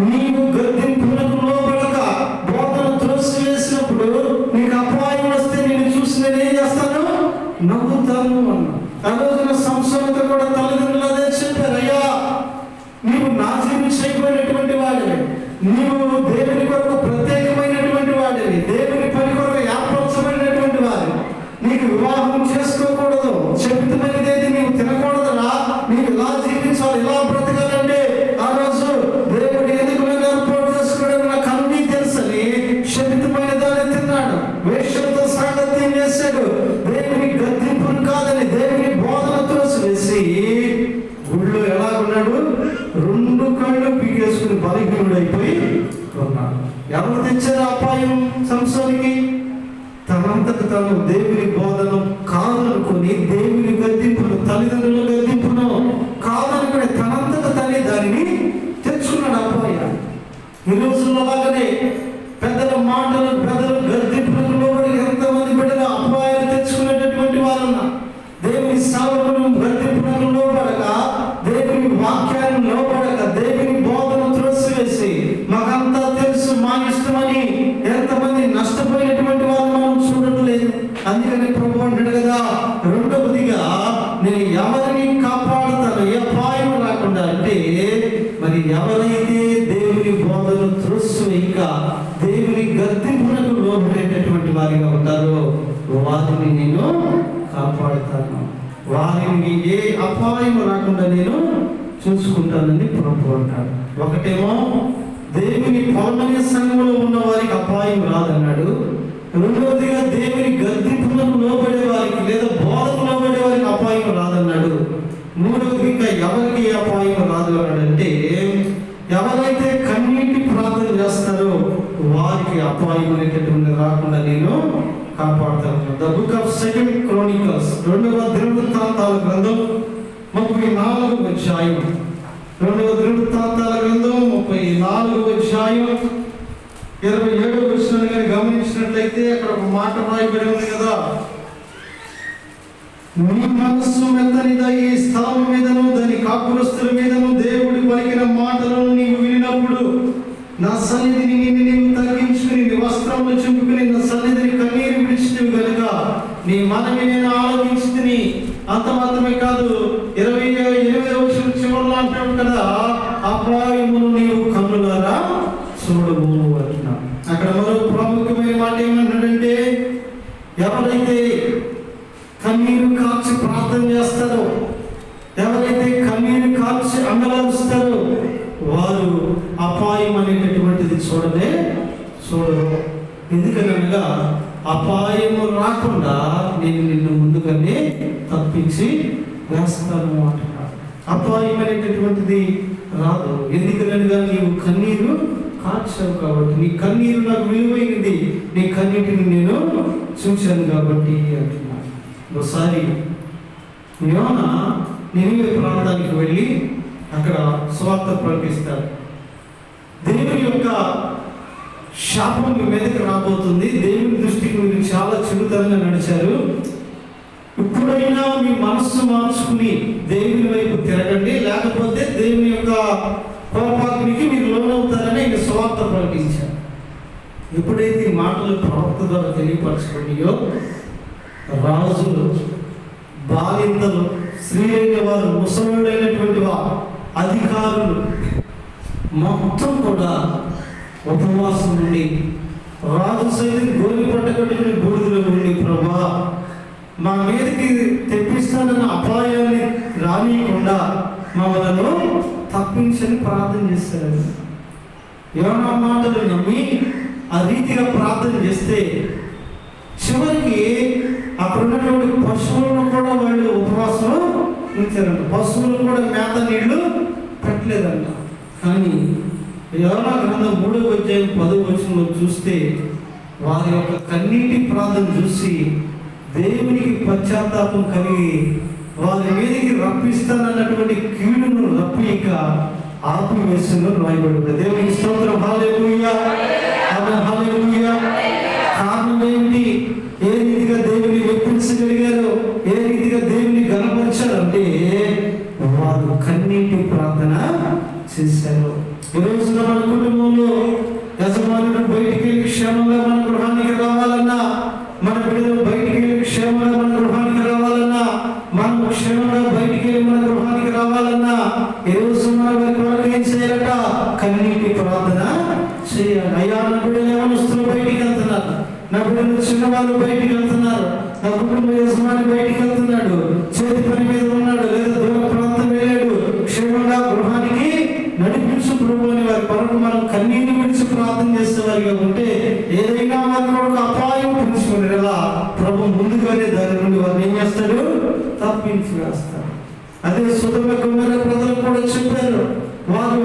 S1: నీవు గద్దింపులకు లోబడక బోధను త్రోసివేసినప్పుడు నీకు అపాయం వస్తే నేను చూసి నేను ఏం చేస్తాను, నవ్వుతాను అన్నా. ఆ రోజున సంసోనుతో కూడా తల్లిదండ్రులు అదే చెప్పారు, అయ్యా నీవు నాశనం చేయబడినటువంటి వాడివి, నీవు దేవుని కొరకు ప్రత్యేకమైనటువంటి వాడివి, దేవుని పని కొరకు ఏర్పరచబడినటువంటి వాడివి, నీకు వివాహం చేసుకోకూడదు, శపితమైనది నీవు తినకూడదురా, నీవు ఇలా జీవించాలి, ఇలా బ్రతకాలంటే ఆ రోజు దేవుడు ఎందుకు ఏర్పాటు చేసుకోవడం నాకు అన్నీ తెలుసని శపితమైన దాన్ని తిన్నాడు, వేషంతో సాంగత్యం చేశాడు. దేవుని గద్దింపును కాదని దేవుని బోధన త్రోసివేసి గుళ్ళో ఎలా ఉన్నాడు, 2 కళ్ళు పీకేసుకుని బలహీనుడైపోయి ఉన్నాడు. ఎవరు తెచ్చారు అపాయం సంసోనికి? తనంతట తాను దేవుని బోధను కాదనుకొని, దేవుని గద్దింపును, తల్లిదండ్రుల గద్దింపును కాదనుకుని తనంతట తనే దానిని తెచ్చుకున్నాడు అపాయం. ఈ రోజుల్లో అలాగనే పెద్దల మాటలు, పెద్దల గద్దింపులకు లోబడి ఎంతమంది బిడ్డలు అపాయాలు తెచ్చుకునేటటువంటి వారన్నా. దేవుని సేవకులు గద్దింపులకు లోబడక, దేవుని వాక్యాన్ని లోబడక, దేవుని బోధను త్రోసివేసి మాకంతా తెలుసు, మా ఇష్టమని ఎంతమంది నష్టపోయినటువంటి వారు మనం చూడటం లేదు. అందుకని ప్రభు అంటాడు కదా, రెండవదిగా నేను ఎవరిని కాపాడుతాను ఏ అపాయం రాకుండా అంటే, మరి ఎవరైతే దేవుని బోధను త్రోసివేయక దేవుని గద్దింపులకు లోబడేటటువంటి వారిగా ఉంటారో వారిని నేను కాపాడుతాను, వారిని ఏ అపాయం రాకుండా నేను చూసుకుంటానని ప్రభు అంటాడు. ఒకటేమో దేవుని పౌర్ణమి సంఘంలో ఉన్న వారికి అపాయం రాదన్నాడు. రెండవదిగా దేవుని గద్దింపులకు లోబడే వారికి లేదా బోధకు లోబడే వారికి అపాయం రాదన్నాడు. మూడవది ఇంకా ఎవరికి అపాయం రాదు అన్నాడంటే, ఎవరైతే కన్నీటి ప్రార్థన చేస్తారో వారికి అపాయం అనేటటువంటి రాకుండా నేను కాపాడుతాను. ద బుక్ ఆఫ్ 2 Chronicles 2వ దినవృత్తాంతాల గ్రంథం 34వ అధ్యాయం, 2వ దినవృత్తాంతాల గ్రంథం 34వ అధ్యాయం 27వ వచనాన్ని గమనించినట్లయితే అక్కడ ఒక మాట రాయబడి ఉంది కదా, నీ మనస్సు మెత్తనిదా ఈ స్థలం మీదను దాని కాపురస్తుల మీదను దేవుడి పలికిన మాటలను నీవు వినినప్పుడు నా సన్నిధిని నీవు తగ్గి వస్త్రములు చింపుకుని నా సన్నిధిని కన్నీరు విడిచినవి కనుక నీ మనవి నేను ఆలోచించుకుని. అంత మాత్రమే కాదు, 28వ వచనం చివరిలో అంటాడు కదా, అపాయమును నీవు కన్నులారా చూడవు అంటున్నాడు. అక్కడ మరో ప్రాముఖ్యమైన మాట ఏమంటాడంటే, ఎవరైతే కన్నీరు కాల్చి ప్రార్థన చేస్తారో, ఎవరైతే కన్నీరు కాల్చి అంగలారుస్తారో వారు అపాయం అనేటటువంటిది చూడరు. ఎందుకనగా అపాయము రాకుండా నేను నిన్ను ముందుగానే తప్పించి వేస్తాను అంటున్నాడు. అపాయం అనేటటువంటిది రాదు, ఎందుకనగా నీవు కన్నీరు కాల్చావు కాబట్టి. నీ కన్నీరు నాకు విలువైనది, నీ కన్నీటిని నేను చూశాను కాబట్టి అంటున్నాడు. ఒకసారి యోనా నినివే ప్రాంతానికి వెళ్ళి అక్కడ సువార్త ప్రకటిస్తాడు. దేవుని యొక్క శాపం మీ మీదకి రాబోతుంది, దేవుని దృష్టికి మీరు చాలా చెడుతనంగా నడిచారు, ఇప్పుడైనా మీ మనస్సు మార్చుకుని దేవుని వైపు తిరగండి, లేకపోతే దేవుని యొక్క కోపాగ్నికి మీరు లోనవుతారని ఆయన సువార్త ప్రకటించారు. ఎప్పుడైతే ఈ మాటలు ప్రవక్త ద్వారా తెలియపరచబడియో రాజులు, బాలింతలు, స్త్రీలైన వారు, ముసలుడైనటువంటి వారు, అధికారులు మొత్తం కూడా ఉపవాసం నుండి రాజు సైతం గోలి పట్టకట్టుకుని బూడిదలో ఉండి, ప్రభా మా మీదకి తెప్పిస్తానన్న అపాయాన్ని రానియకుండా మమ్మల్ని తప్పించని ప్రార్థన చేశారు. యోనా మాటలు నమ్మి ఆ రీతిగా ప్రార్థన చేస్తే చివరికి అక్కడ ఉన్నటువంటి పశువులను కూడా వాళ్ళు ఉపవాసం ఉంచారంట. పశువులు కూడా మేత నీళ్లు పెట్టలేదంట. కానీ యోనా గ్రంథం 3వ అధ్యాయం 10వ వచనంలో చూస్తే వారి యొక్క కన్నీటి ప్రార్థన చూసి దేవునికి పశ్చాత్తాపం కలిగి వారి మీదకి రప్పిస్తానన్నటువంటి కీడును రప్పిక ఆపివేస్తున్న రాయబడింది. దేవునికి స్తోత్రం. హల్లెలూయా, హల్లెలూయా. కారణం ఏమిటి? ఏ రీతిగా దేవుని మెప్పించగలిగారు, ఏ రీతిగా దేవుని గణపరిచారంటే వారు కన్నీటి ప్రార్థన చేశారు. ఈ రోజున మన కుటుంబంలో యజమానుడు బయటికి వెళ్ళి క్షేమంగా మన గృహానికి రావాలన్నా, మన బిడ్డలు బయటికి వెళ్ళి క్షేమంగా మన గృహానికి రావాలన్నా, మనం క్షేమంగా బయటికి వెళ్ళి మన గృహానికి రావాలన్నా ఈ రోజు వారికి ఏం చేయాలట? కన్నీటి ప్రార్థన చేయాలి. అయ్యా, నా బిడ్డలు యవనస్తులు బయటికి వెళ్తున్నారు, నా బిడ్డలు చిన్నవాళ్ళు బయటికి వెళ్తున్నారు, నా కుటుంబ యజమాని బయటికి వెళ్తున్నాడు, చేతి పని మీద ఉన్నాడు, లేదా దూర ప్రాంతం వెళ్ళాడు, క్షేమంగా గృహానికి నడిపించు ప్రభు అని వారి కొరకు మనం కన్నీరు విడిచి ప్రార్థన చేసేవారిగా ఉంటే ఏదైనా వారి కొరకు అపాయం తెలుసుకునేలా ప్రభు ముందుగానే దాని నుండి వారిని ఏం చేస్తాడు? తప్పించి వేస్తాడు. అదే సొదొమ గొమొర్రా ప్రజలు కూడా చెప్పారు. వారు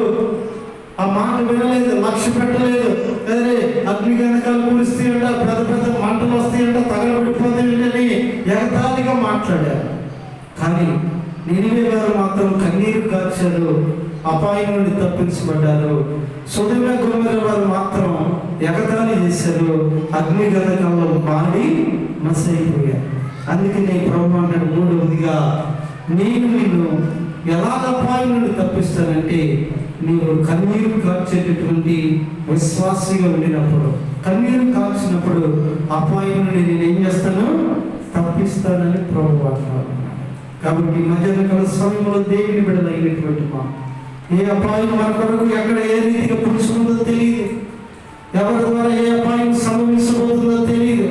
S1: ఆ మాట వినలేదు, లక్ష్య పెట్టలేదు. అదే అగ్ని గంధకాలు కురుస్తాయంట, పెద్ద పెద్ద మంటలు వస్తాయంట, తగలబడిపోతాయంటని ఎగతాళిగా మాట్లాడారు. కానీ నినివే వారు మాత్రం కన్నీరు కార్చారు, అపాయం నుండి తప్పించబడ్డారు. సొదొమ గొమొర్రా వారు మాత్రం ఎగతాళి చేశారు, అగ్ని గంధకంలో మాడి మసైపోయారు. అందుకని ప్రభు అంటాడు 3వదిగా, నేను నిన్ను ఎలాగ అపాయం నుండి తప్పిస్తానంటే నీవు కన్నీరు కార్చేటటువంటి విశ్వాసిగా ఉండినప్పుడు, కన్నీరు కార్చినప్పుడు అపాయం నుండి నేను ఏం చేస్తాను? తప్పిస్తానని ప్రభు అంటున్నాడు. కాబట్టి మధ్యాహ్నకాల సమయంలో దేవుని బిడ్డలైనటువంటి మా ఏ అపాయం మన కొరకు ఎక్కడ ఏ రీతిగా పులుచుకుందో తెలియదు, ఎవరి ద్వారా ఏ అపాయం సంభవించబోతుందో తెలియదు,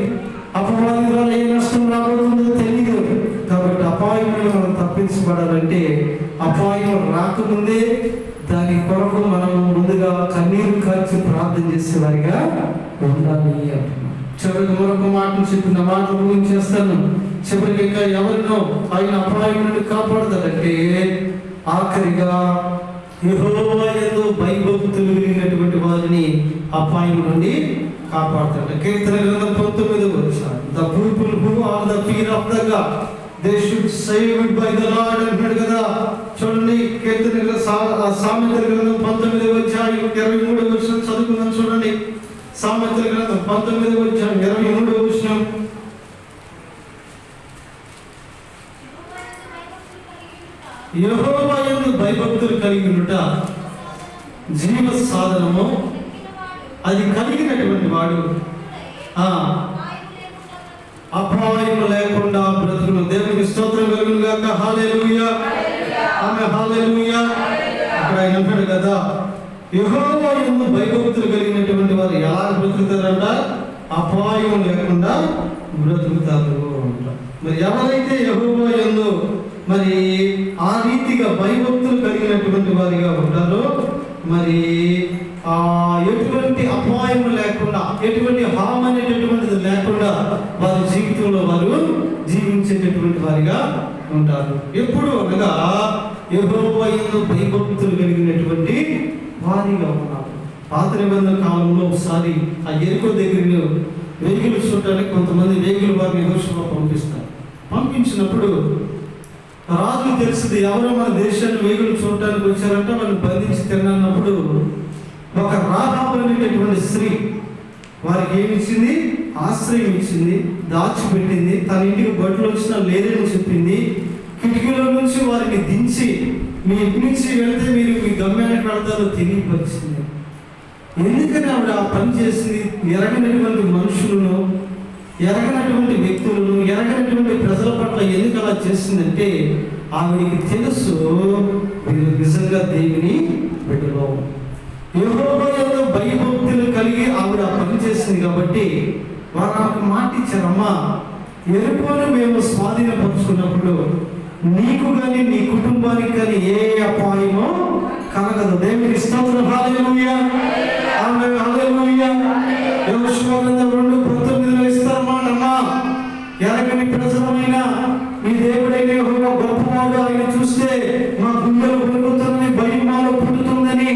S1: అపవాది ద్వారా ఏ నష్టం రాబోతుందో తెలియదు. కాబట్టి అపాయం మనం తప్పించబడాలంటే అపాయం రాకముందే దాని కొరకు మనం ముందుగా కన్నీరు కార్చి ప్రార్థన చేసేవారిగా ఉండాలి అంటున్నాం. చివరికి మరొక మాటను చెప్పిన మాట ఊహించేస్తాను. చివరికి ఇంకా ఎవరినో ఆయన అపాయం నుండి కాపాడతాడంటే ఆఖరిగా యెహోవా యందు భయభక్తులు కలిగినటువంటి వారిని అపాయం నుండి కాపాడతాడు. కీర్తన గ్రంథం 19వ వచనం, the people who are the fear of the God, they should saved by the Lord అంటాడు కదా. చూడండి, కీర్తన సామెతల గ్రంథం 19వ అధ్యాయం 23వ వచనం చదువుకుందాం. చూడండి, సామెతల గ్రంథం 19వ అధ్యాయం 23వ వచనం. యెహోవా యందు భయభక్తులు కలిగి ఉండుట జీవ సాధనము, అది కలిగినటువంటి వాడు అపాయము లేకుండా బ్రతుకును. దేవునికి స్తోత్రం కలుగును గాక. హల్లెలూయా. ఆమె హల్లెలూయా. అక్కడ ఆయన అంటాడు కదా, యెహోవా యందు భయభక్తులు కలిగినటువంటి వారు ఎలా బ్రతుకుతారంట? అపాయం లేకుండా బ్రతుకుతారు అంట. మరి ఎవరైతే యెహోవా యందు మరి ఆ రీతిగా భయభక్తులు కలిగినటువంటి వారిగా ఉంటారో, మరి ఎటువంటి అపాయం లేకుండా, ఎటువంటి హామ్ అనేటటువంటిది లేకుండా వారి జీవితంలో వారు జీవించేటటువంటి వారిగా ఉంటారు. ఎప్పుడు అనగా యెహోవా యందు భయభక్తులు కలిగినటువంటి వారిగా ఉన్నారు. పాత నిబంధన కాలంలో ఒకసారి ఆ యెరికో దగ్గర వేగులు చూడటానికి కొంతమంది వేగులు వారిని యెహోషువ పంపిస్తారు. పంపించినప్పుడు రాజు తెలిసింది, ఎవరో మన దేశాన్ని వేగులు చూడటానికి వచ్చారంటే వాళ్ళని బంధించి తిన్నప్పుడు ఒక రాహాబు అనేటటువంటి స్త్రీ వారికి ఏమిచ్చింది? ఆశ్రయం ఇచ్చింది, దాచిపెట్టింది. తన ఇంటికి బట్టలు వచ్చినా లేదని చెప్పింది. కిటికీలో నుంచి వారిని దించి, మీ ఇంటి నుంచి వెళ్తే మీరు మీ గమ్యానికి వెళ్తారో తెలియపరిచింది. ఎందుకని ఆవిడ ఆ పని చేసింది? ఎరగనటువంటి మనుషులను, ఎరగనటువంటి వ్యక్తులను, ఎరగనటువంటి ప్రజల పట్ల ఎందుకు అలా చేసిందంటే ఆవిడికి తెలుసు వీరు నిజంగా దేవుని బిడ్డలు. యెహోవా యందు భయభక్తులు కలిగి ఆవిడ పని చేసింది కాబట్టి వారు నాకు మాట ఇచ్చారమ్మా, యెరికోను మేము స్వాధీనపరుచుకున్నప్పుడు నీకు కానీ నీ కుటుంబానికి కానీ ఏ అపాయమో కలగదు. దేవునికి స్తోత్రం. హల్లెలూయా. ఆమేన్. హల్లెలూయా. యెహోషువ గ్రంథం 2:19 ఇస్తారన్నమాట. అమ్మా, ఎరగని ప్రజలమైన ఈ దేవుడైన యెహోవా గొప్పవాడు, ఆయన చూస్తే మా గుండెలు వణుకుతున్నది, భయం మాలో పుట్టుతుందని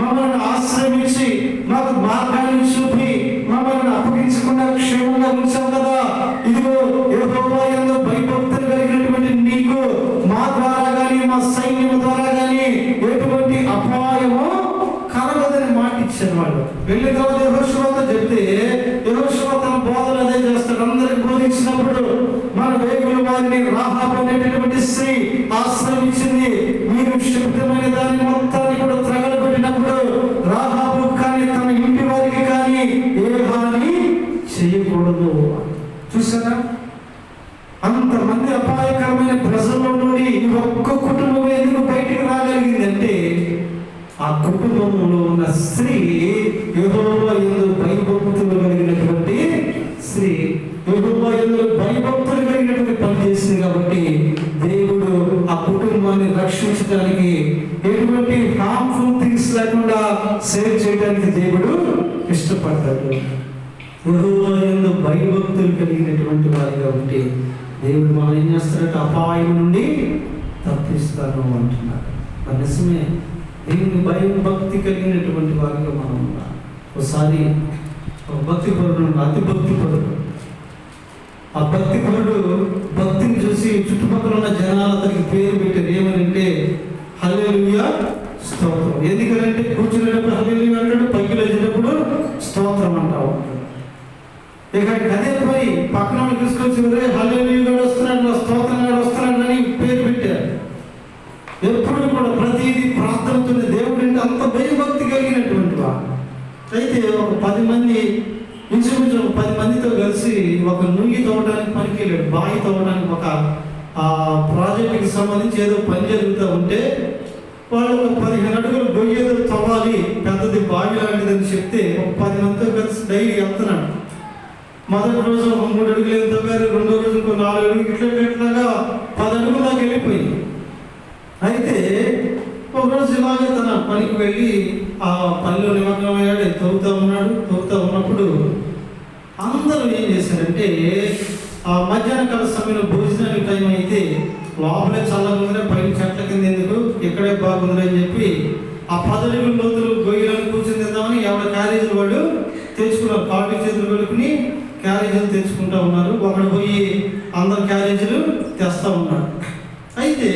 S1: మమ్మల్ని ఆశ్రయించి మాకు మార్గాన్ని చూపి మమ్మల్ని అప్పగించకుండా క్షేమంగా ఉంచాం కదా. ఇదిగో యెహోవా యందు భయభక్తులు కలిగినటువంటి నీకు మా ద్వారా కానీ మా సైన్యం ద్వారా కానీ ఎటువంటి అపాయము కలగదని మాట ఇచ్చారు. వాళ్ళు వెళ్ళిన తర్వాత యెహోషువతో చెప్తే యెహోషువ తన బోధన అదే చేస్తాడు. అందరికి బోధించినప్పుడు మన వేగులు వారిని రాహాబు అనేటటువంటి స్త్రీ ఆశ్రయించింది. మీరు శబ్దమైన దాని మొత్తాన్ని కూడా త్రగలబెట్టినప్పుడు రాహాబు కానీ తన ఇంటి వారికి కానీ ఏ హాని చేయకూడదు. చూసారా, అంతమంది అపాయకరమైన ప్రజల్లో నుండి ఒక్క కుటుంబం ఎందుకు బయటికి రాగలిగిందంటే ఆ కుటుంబంలో ఉన్న స్త్రీ యెహోవా యందు భయభక్తులు కలిగినటువంటి స్త్రీ, యెహోవా యందు భయభక్తులు కలిగినటువంటి పని చేసింది కాబట్టి దేవుడు ఆ కుటుంబాన్ని రక్షించడానికి, ఎటువంటి హార్మ్ఫుల్ థింగ్స్ లేకుండా సేవ్ చేయడానికి దేవుడు ఇష్టపడతాడు. యెహోవా యందు భయభక్తులు కలిగినటువంటి వారిగా ఉంటే దేవుడు మనం ఏం చేస్తారంటే అపాయం నుండి తప్పిస్తాను అంటున్నాడు. నిజమే, దేవుని భయం భక్తి కలిగినటువంటి వారిగా మనం ఉన్నాం. ఒకసారి ఒక భక్తి పరుడు, అతి భక్తి పరుడు, ఆ భక్తి పరుడు భక్తిని చూసి చుట్టుపక్కల ఉన్న జనాలు అతనికి పేరు పెట్టారు. ఏమనంటే హల్లెలూయా స్తోత్రం. ఎందుకంటే కూర్చునేటప్పుడు హల్లెలూయా అంటాడు, పైకి లేచేటప్పుడు స్తోత్రం అంటా ఉంటాడు. ఇక అదే పోయి పక్కన తీసుకొచ్చి హల్లెలూయా వస్తున్నాడు, స్తోత్రం వస్తున్నాడు అని పేరు పెట్టారు. ఎప్పుడు కూడా ప్రతిదీ ప్రార్థనతో దేవుడు అంటే అంత భయభక్తి కలిగినటువంటి వాడు. అయితే ఒక 10 మంది, ఇంచుమించు 10 మందితో కలిసి ఒక నుయ్యి తవ్వడానికి పనికి వెళ్ళాడు. బావి తవ్వడానికి ఒక ప్రాజెక్టుకి సంబంధించి ఏదో పని జరుగుతూ ఉంటే వాళ్ళు ఒక 15 అడుగులు గొయ్యేదో తవ్వాలి, పెద్దది బావి లాంటిదని చెప్తే ఒక 10 మందితో కలిసి డైలీ వెళ్తున్నాడు. మొదటి రోజు ఒక 3 అడుగులు ఏం తవ్వారు, రెండో రోజు ఇంకో 4 అడుగులు, ఇట్లాగా 10 అడుగులు దాకా వెళ్ళిపోయింది. అయితే ఒకరోజు ఇలాగే తన పనికి వెళ్ళి ఆ పనిలో నిమగ్నమయ్యాడు. తవ్వుతూ ఉన్నప్పుడు అందరూ ఏం చేశారంటే ఆ మధ్యాహ్న కాల సమయంలో భోజనానికి టైం అయితే లోపలే చల్లగా పైన చెట్ల కింద ఎందుకు, ఇక్కడే బాగుంది అని చెప్పి ఆ 10 అడుగుల లోతులు గొయ్యలను కూర్చొని తిందామని ఎవరి క్యారేజీలు వాళ్ళు తెచ్చుకున్నారు. కాళ్ళు చేతులు పెట్టుకుని క్యారేజీలు తెచ్చుకుంటూ ఉన్నారు. ఒకడు పోయి అందరు క్యారేజీలు తెస్తూ ఉన్నారు. అయితే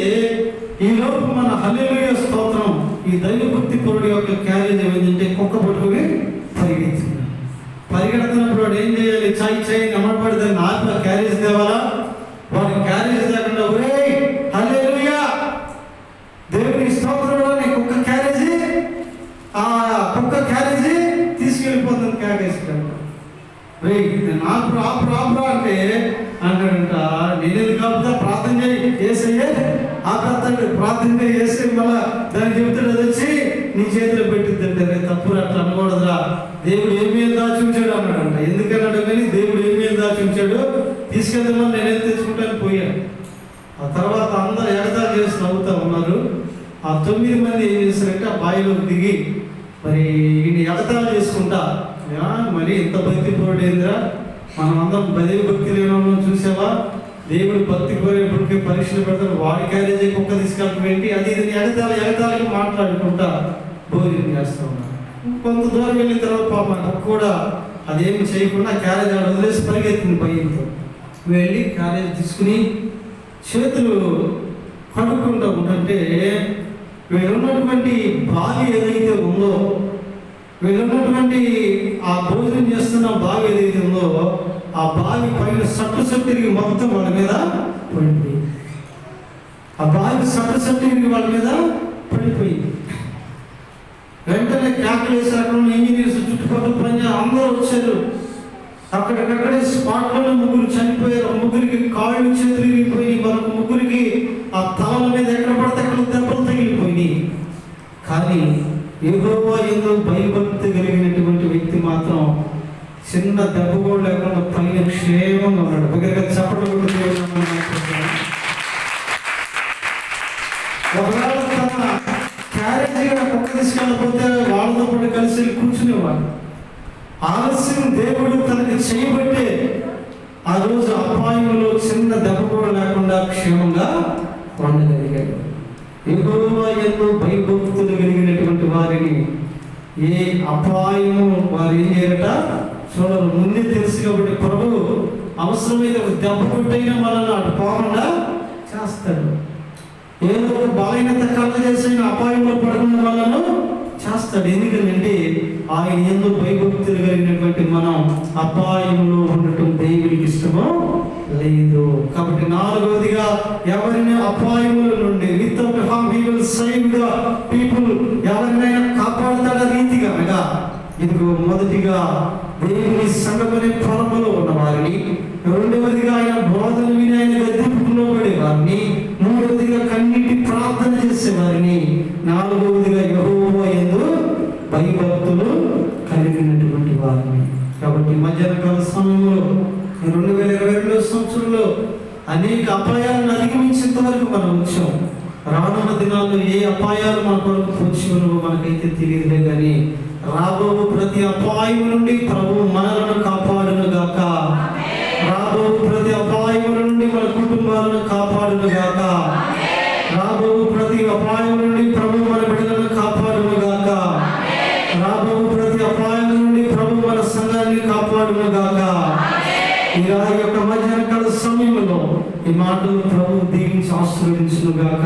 S1: ఈలోపు మన హల్లెలూయా స్తోత్రం ఈ దైవభక్తి పరుడు యొక్క క్యారేజ్ ఏమైందంటే కుక్క పట్టుకుని పరిగెడుతున్నప్పుడు వాడు ఏం చేయాలి? చాయ్ నమ్మబడి దాన్ని ఆత్మ క్యారేజ్ తేవాలా? వాడి క్యారేజ్ లేకుండా ఒరే హల్లెలూయా దేవుని స్తోత్రం నీ కుక్క క్యారేజీ, ఆ కుక్క క్యారేజీ తీసుకెళ్ళిపోతుంది. క్యారేజ్ రే అంటాడు, ప్రార్థన చేస్తే మళ్ళా దానికి చెబుతాడు, అది వచ్చి నీ చేతిలో పెట్టిద్దంటే తప్పుడు అట్లా అనకూడదురా, దేవుడు ఏమేమి దాచుంచాడు అన్నాడంట. ఎందుకన్నాడు కానీ దేవుడు ఏమేమి దాచుంచాడు, తీసుకెళ్దామని నేనేం తెచ్చుకుంటాను పోయాను. ఆ తర్వాత అందరూ ఎగతాళి చేసి నవ్వుతా ఉన్నారు. ఆ 9 మంది ఏం చేశారంటే ఆ బావిలోకి దిగి మరి ఈయన ఎగతాళి చేసుకుంటా, మరి ఇంత భక్తి పోడేందిరా, మనం అందరం భక్తి లేని చూసావా, దేవుడు భక్తి పోయేప్పటికీ పరీక్షలు పెడతాడు, వాడి క్యారేజీ కుక్క తీసుకెళ్ళడం ఏంటి, అది ఇది ఎగతాళికి మాట్లాడుకుంటా భోజనం చేస్తూ ఉన్నారు. కొంత దూరం వెళ్ళిన తర్వాత పాప కూడా అదేమి చేయకుండా క్యారేజ్ ఆడ వదిలేసి పరిగెత్తింది పైతో. వెళ్ళి క్యారేజ్ తీసుకుని చేతులు కడుక్కుంటూ ఉంటుంటే వీళ్ళున్నటువంటి బావి ఏదైతే ఉందో, వీళ్ళున్నటువంటి ఆ భోజనం చేస్తున్న బావి ఏదైతే ఉందో ఆ బావి పైన సట్టు తిరిగి మొత్తం వాళ్ళ మీద పడిపోయింది. ఆ బావి సట్టు తిరిగి వాళ్ళ మీద పడిపోయింది. వెంటనే కేకలు వేసి అక్కడ ఇంజనీర్స్ చుట్టుపక్కల పని అందరూ వచ్చారు. అక్కడికక్కడే స్పాట్లోనే 3 చనిపోయారు. 3కి కాళ్ళు చేతులు విరిగిపోయి, మరొక 3కి ఆ తలల మీద ఎక్కడ పడితే అక్కడ దెబ్బలు తగిలిపోయి. కానీ యెహోవా యందు భయభక్తి కలిగినటువంటి వ్యక్తి మాత్రం చిన్న దెబ్బ కూడా లేకుండా పైన క్షేమంగా ఉన్నాడు. దగ్గరగా చెప్పడం కూడా ఒకవేళ తన క్యారేజీగా కుక్క తీసుకెళ్ళకపోతే వాళ్ళతో పాటు కలిసి కూర్చునేవాడు. ఆలస్యం దేవుడు తనకి చేయబట్టే ఆ రోజు అపాయంలో చిన్న దెబ్బ కూడా లేకుండా క్షేమంగా ఉండగలిగాడు. యెహోవా యందు భయభక్తులు కలిగినటువంటి వారిని ఏ అపాయము వారు ఏం చేయరట చూడరు. ముందే తెలుసు కాబట్టి ప్రభు అవసరమైతే ఒక దెబ్బ కొట్టైనా మనల్ని అటు పోకుండా చేస్తాడు. ఏదో ఒక బలహీనత కళ్ళ చేసి అపాయంలో పడకుండా వాళ్ళను చేస్తాడు. ఎందుకంటే ఆయన యందు భయభక్తులు కలిగినటువంటి మనం అపాయంలో ఉండటం దేవుడికి ఇష్టమో లేదు. కాబట్టి 4వదిగా ఎవరిని అపాయముల నుండి without harm he will save the people, ఎవరినైనా కాపాడుతాడ రీతిగా అనగా ఇదిగో మొదటిగా దేవుని సంఘమనే పొలంలో ఉన్న వారిని, 2వదిగా ఆయన బోధన విని ఆయన గద్దెపులో పడే వారిని, 3వదిగా కన్నీటి ప్రార్థన చేసేవారిని, 4వదిగా యెహోవా యందు భయభక్తులు కలిగినటువంటి వారిని. కాబట్టి మధ్యాహ్న కాల సమయంలో 2022 సంవత్సరంలో అనేక అపాయాలను అధిగమించేంత వరకు మనం వచ్చాం. రానున్న దినాల్లో ఏ అపాయాలు మన కొరకు పొంచి ఉన్నవో మనకైతే తెలియదులే, కానీ రాబో ప్రతి అపాయం నుండి ప్రభు మనలను కాపాడును గాక. రాబో ప్రతి అపాయం నుండి మన కుటుంబాలను కాపాడును గాక. రాబో ప్రతి అపాయం నుండి ప్రభు మన బిడ్డలను కాపాడును గాక. రాబో ప్రతి అపాయం నుండి ప్రభు మన సంఘాన్ని కాపాడును గాక. ఈ యొక్క మధ్యాహ్నకాల సమయంలో ఈ మాటలు ప్రభు దీవించి ఆశీర్వదించును గాక.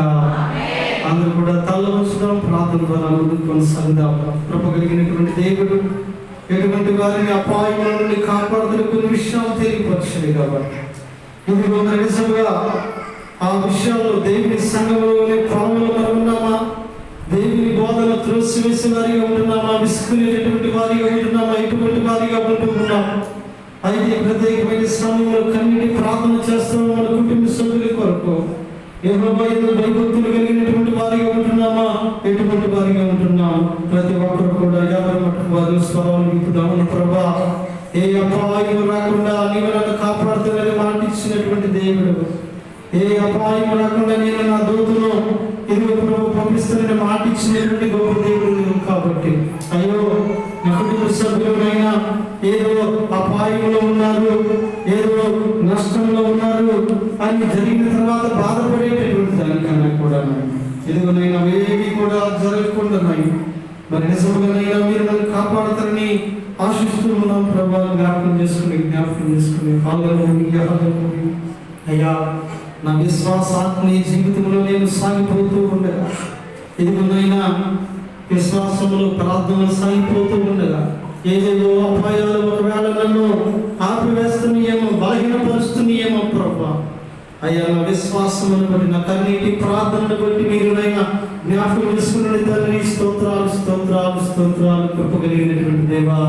S1: అందరూ కూడా తల్ల ఉంచుదాం, ప్రార్థన ద్వారా ముందుకు కొనసాగుదాం. ప్రభు కలిగినటువంటి దేవుడు ఎటువంటి వారిని అపాయముల నుండి కాపాడుతున్న కొన్ని విషయాలు తెలియపరచాలి. కాబట్టి ఇదిగో నిజంగా ఆ విషయాల్లో దేవుని సంఘంలోనే పొలంలో మనం ఉన్నామా, దేవుని బోధన త్రోసివేసే వారిగా ఉంటున్నామా, విసుకునేటటువంటి వారిగా ఉంటున్నామా, ఇటువంటి వారిగా ఉంటున్నాం. అయితే ప్రత్యేకమైన సమయంలో కన్నీటి ప్రార్థన చేస్తాము మన కుటుంబ సభ్యుల కొరకు. యెహోవా యందు భయభక్తులు కలిగినటువంటి వారిగా ఉంటున్నామా, ఎటువంటి వారిగా ఉంటున్నాం. ప్రతి ఒక్కరు కూడా ఎవరి మటుకు వారు స్వరాలు విప్పుదాము. ప్రభా, ఏ అపాయం రాకుండా నీవు నన్ను కాపాడుతానని మాట ఇచ్చినటువంటి దేవుడు, ఏ అపాయం రాకుండా నేను నా దూతను ఇదిగో ప్రభు పంపిస్తానని మాట ఇచ్చినటువంటి గొప్ప దేవుడు. కాబట్టి అయ్యో నా కుటుంబ సభ్యులైనా ఏదో అపాయంలో ఉన్నారు, ఏదో నష్టంలో ఉన్నారు అని జరిగిన తర్వాత బాధపడేటటువంటి దానికన్నా కూడా ఇదిగోనైనా ఏవి కూడా జరగకుండా మరి నిజంగానైనా మీరు నన్ను కాపాడతారని ఆశిస్తూ ఉన్నాం. ప్రభావం జ్ఞాపకం చేసుకుని అయ్యా నా విశ్వాసాత్మీయ జీవితంలో నేను సాగిపోతూ ఉండగా, ఇదిగోనైనా విశ్వాసంలో ప్రార్థనలు సాగిపోతూ ఉండగా ఏదేదో అపాయాలు ఒకవేళ నన్ను ఆపివేస్తున్నాయేమో, బలహీనపరుస్తున్నాయేమో ప్రభా. అయ్యా నా విశ్వాసమును బట్టి, నా కన్నీటి ప్రార్థనను బట్టి మీరునైనా జ్ఞాపకం చేసుకున్న తండ్రి, స్తోత్రాలు స్తోత్రాలు స్తోత్రాలు. కృప కలిగినటువంటి దేవా,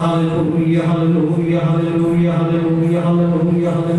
S1: హల్లెలూయా హల్లెలూయా హల్లెలూయా హల్లెలూయా హల్లెలూయా హల్లెలూయా.